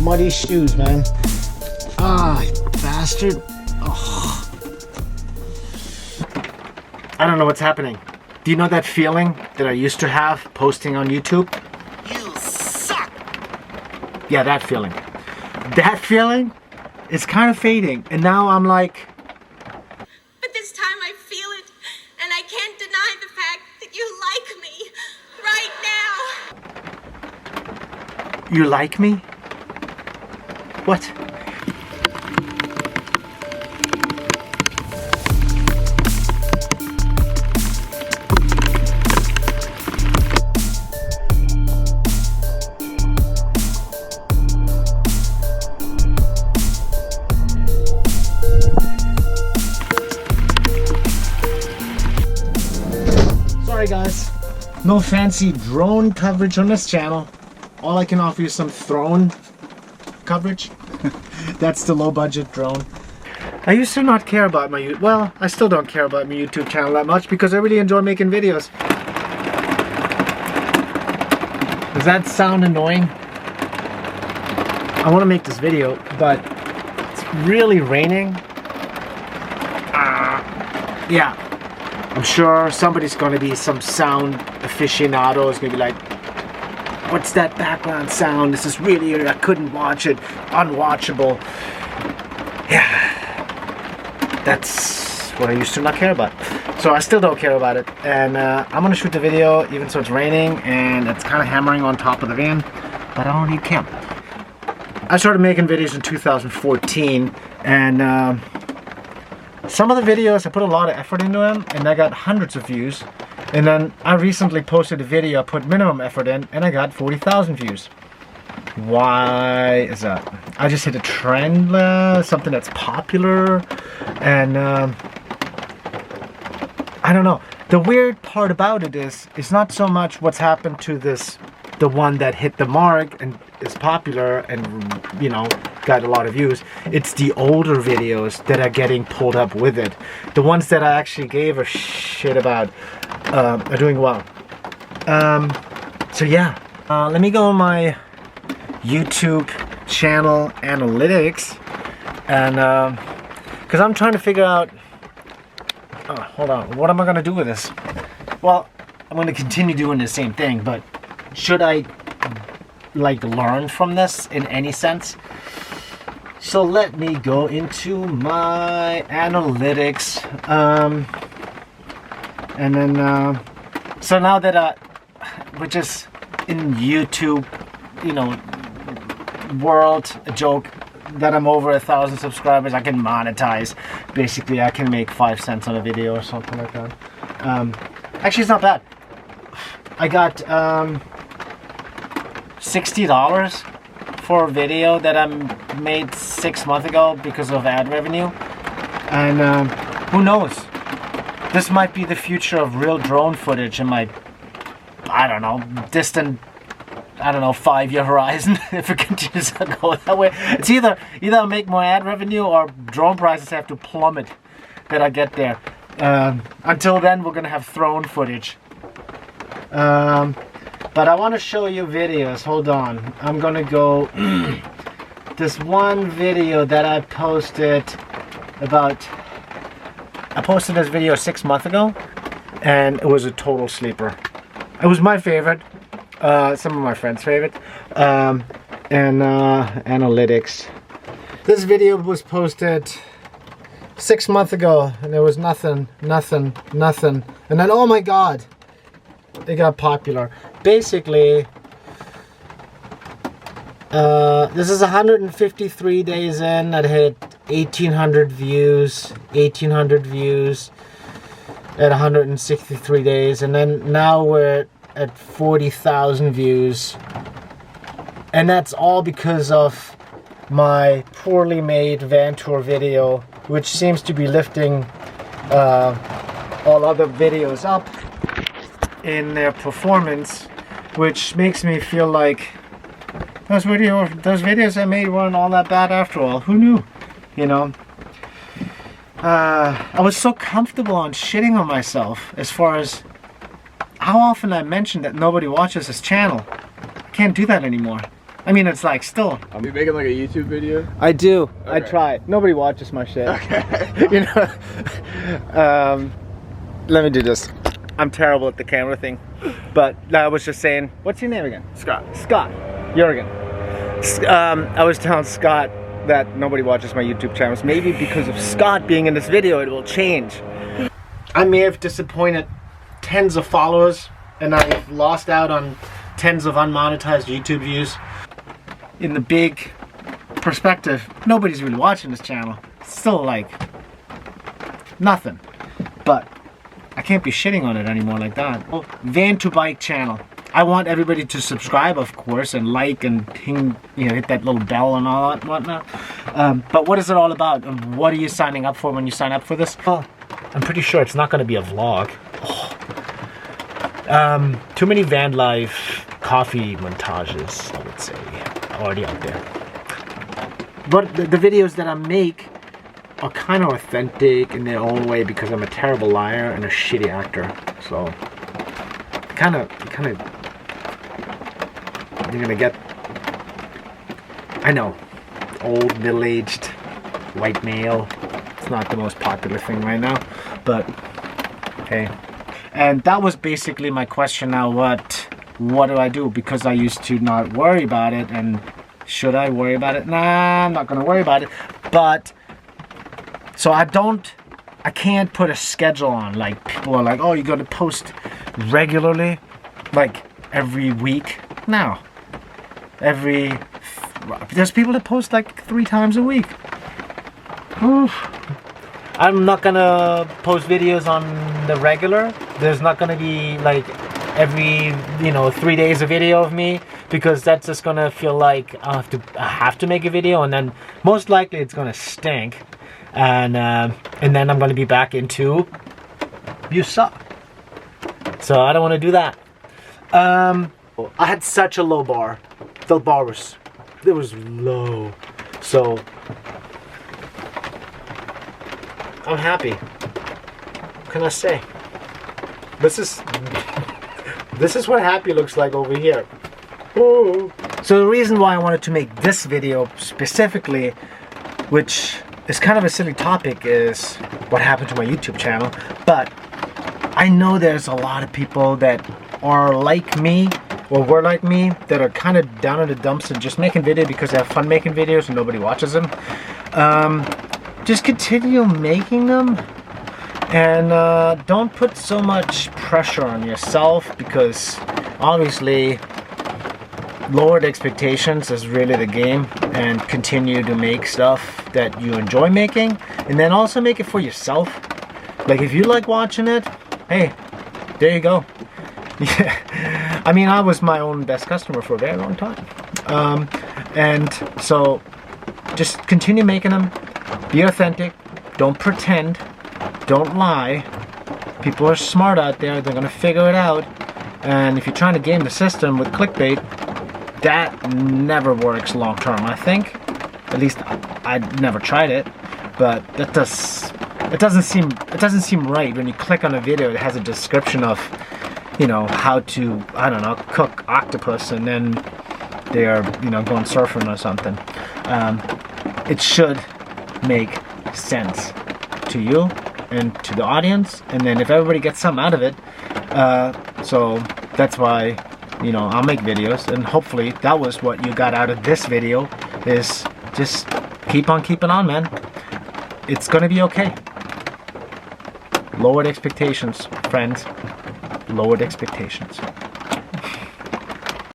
muddy shoes, man. Ah, bastard. Oh. I don't know what's happening. Do you know that feeling that I used to have posting on YouTube? You suck! Yeah, that feeling. That feeling is kind of fading. And now I'm like... But this time I feel it, and I can't deny the fact that you like me right now. You like me? What? Sorry guys, no fancy drone coverage on this channel. All I can offer you is some throne coverage. That's the low budget drone. I used to not care about my, well, I still don't care about my YouTube channel that much because I really enjoy making videos. Does that sound annoying? I want to make this video, but it's really raining. Yeah. I'm sure somebody's going to be, some sound aficionado is going to be like, what's that background sound? This is really, I couldn't watch it. Unwatchable. Yeah. That's what I used to not care about. So I still don't care about it. And I'm going to shoot the video even so it's raining and it's kind of hammering on top of the van. But I don't really care. I started making videos in 2014 and some of the videos I put a lot of effort into them and I got hundreds of views. And then I recently posted a video I put minimum effort in and I got 40,000 views. Why is that? I just hit a trend, something that's popular, and I don't know. The weird part about it is, it's not so much what's happened to this, the one that hit the mark and is popular and, you know, got a lot of views. It's the older videos that are getting pulled up with it. The ones that I actually gave a shit about are doing well. So yeah, let me go on my YouTube channel analytics and because I'm trying to figure out, hold on, what am I gonna do with this? Well, I'm gonna continue doing the same thing, but should I like learn from this in any sense? So let me go into my analytics and then so now that we're just in YouTube, you know, world, a joke that I'm over 1,000 subscribers, I can monetize. Basically I can make 5 cents on a video or something like that. Actually it's not bad. I got $60 for a video that I made 6 months ago because of ad revenue. And who knows, this might be the future of real drone footage in my, I don't know, distant, I don't know, 5-year horizon. If it continues to go that way, it's either I make more ad revenue or drone prices have to plummet that I get there. Until then we're gonna have drone footage. But I want to show you videos. Hold on. I'm gonna go this one video that I posted about, I posted this video 6 months ago and it was a total sleeper. It was my favorite, some of my friends' favorite, and analytics. This video was posted 6 months ago and there was nothing, and then oh my god, it got popular. Basically, this is 153 days in. I hit 1,800 views at 163 days, and then now we're at 40,000 views, and that's all because of my poorly made van tour video, which seems to be lifting all other videos up in their performance, which makes me feel like those videos I made weren't all that bad after all. Who knew? You know, I was so comfortable on shitting on myself as far as how often I mentioned that nobody watches this channel. I can't do that anymore. I mean, it's like still. Are you making like a YouTube video? I do. I Okay. try. Nobody watches my shit. Okay. You know. Let me do this. I'm terrible at the camera thing, but I was just saying. What's your name again? Scott. Scott. Jurgen. I was telling Scott that nobody watches my YouTube channels. Maybe because of Scott being in this video, it will change. I may have disappointed tens of followers, and I've lost out on tens of unmonetized YouTube views. In the big perspective, nobody's really watching this channel. It's still like nothing. But I can't be shitting on it anymore like that. Van to Bike channel. I want everybody to subscribe, of course, and like and hit that little bell and all that and whatnot. But what is it all about? And what are you signing up for when you sign up for this? Well, I'm pretty sure it's not going to be a vlog. Too many van life coffee montages, I would say, already out there. But the videos that I make are kind of authentic in their own way because I'm a terrible liar and a shitty actor. So, you're gonna get, I know, old, middle-aged, white male. It's not the most popular thing right now, but hey. And that was basically my question now. What do I do? Because I used to not worry about it, and should I worry about it? Nah, I'm not gonna worry about it. But so I can't put a schedule on. Like, people are like, oh, you gotta post regularly, like every week. No. There's people that post like 3 times a week. Oof. I'm not gonna post videos on the regular. There's not gonna be like every 3 days a video of me, because that's just gonna feel like I have to make a video, and then most likely it's gonna stink, and then I'm gonna be back into you suck. So I don't want to do that. I had such a low bar. The bar was low. So I'm happy. What can I say? This is what happy looks like over here. Ooh. So the reason why I wanted to make this video specifically, which is kind of a silly topic, is what happened to my YouTube channel. But I know there's a lot of people that are like me, or were like me, that are kind of down in the dumps and just making videos because they have fun making videos and nobody watches them. Just continue making them, and don't put so much pressure on yourself, because obviously lowered expectations is really the game, and continue to make stuff that you enjoy making, and then also make it for yourself. Like, if you like watching it, hey, there you go. Yeah. I mean, I was my own best customer for a very long time. And so just continue making them. Be authentic. Don't pretend. Don't lie. People are smart out there. They're going to figure it out. And if you're trying to game the system with clickbait, that never works long term, I think. At least I never tried it. But it doesn't seem right when you click on a video that has a description of, how to, I don't know, cook octopus, and then they're, going surfing or something. It should make sense to you and to the audience, and then if everybody gets something out of it, so that's why, I'll make videos, and hopefully that was what you got out of this video, is just keep on keeping on, man. It's gonna be okay. Lowered expectations, friends. Lowered expectations.